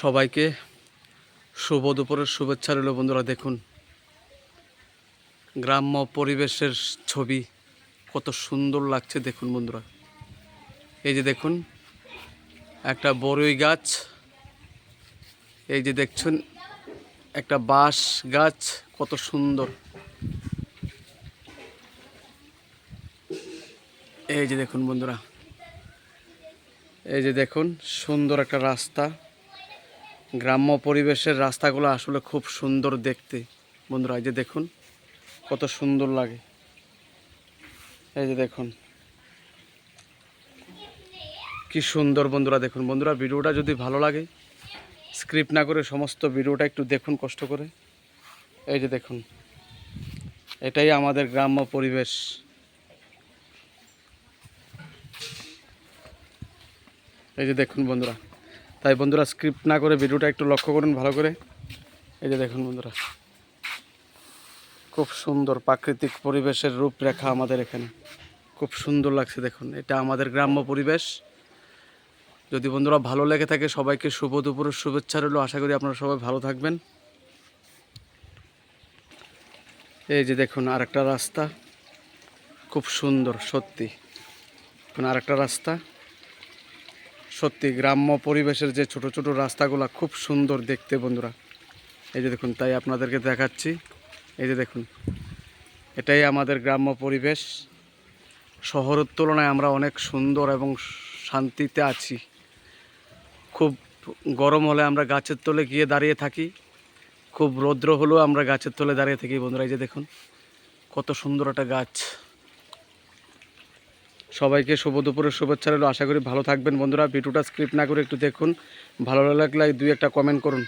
সবাইকে শুভ দুপুরের শুভেচ্ছা রইল বন্ধুরা। দেখুন গ্রাম্য পরিবেশের ছবি কত সুন্দর লাগছে দেখুন বন্ধুরা। এই যে দেখুন একটা বড়ই গাছ, এই যে দেখছেন একটা বাঁশ গাছ, কত সুন্দর। এই যে দেখুন বন্ধুরা, এই যে দেখুন সুন্দর একটা রাস্তা। গ্রাম্য পরিবেশের রাস্তাগুলো আসলে খুব সুন্দর দেখতে বন্ধুরা। এই যে দেখুন কত সুন্দর লাগে। এই যে দেখুন কি সুন্দর বন্ধুরা। দেখুন বন্ধুরা, ভিডিওটা যদি ভালো লাগে স্ক্রিপ্ট না করে সমস্ত ভিডিওটা একটু দেখুন কষ্ট করে। এই যে দেখুন এটাই আমাদের গ্রাম্য পরিবেশ। এই যে দেখুন বন্ধুরা, তাই বন্ধুরা স্ক্রিপ্ট না করে ভিডিওটা একটু লক্ষ্য করুন ভালো করে। এই যে দেখুন বন্ধুরা, খুব সুন্দর প্রাকৃতিক পরিবেশের রূপরেখা আমাদের এখানে, খুব সুন্দর লাগছে দেখুন। এটা আমাদের গ্রাম্য পরিবেশ। যদি বন্ধুরা ভালো লেগে থাকে সবাইকে শুভ দুপুরের শুভেচ্ছা রইল। আশা করি আপনারা সবাই ভালো থাকবেন। এই যে দেখুন আরেকটা রাস্তা, খুব সুন্দর সত্যি। এখন আরেকটা রাস্তা, সত্যি গ্রাম্য পরিবেশের যে ছোট ছোট রাস্তাগুলো খুব সুন্দর দেখতে বন্ধুরা। এই যে দেখুন, তাই আপনাদেরকে দেখাচ্ছি। এই যে দেখুন এটাই আমাদের গ্রাম্য পরিবেশ। শহরের তুলনায় আমরা অনেক সুন্দর এবং শান্তিতে আছি। খুব গরম হলে আমরা গাছের তলে গিয়ে দাঁড়িয়ে থাকি, খুব রৌদ্র হলেও আমরা গাছের তলে দাঁড়িয়ে থাকি বন্ধুরা। এই যে দেখুন কত সুন্দর একটা গাছ। সবাইকে শুভ দুপুরের শুভেচ্ছা রইল। আশা করি ভালো থাকবেন বন্ধুরা। ভিডিওটা স্ক্রিপ্ট না করে একটু দেখুন, ভালো লাগলে 2-1 কমেন্ট করুন।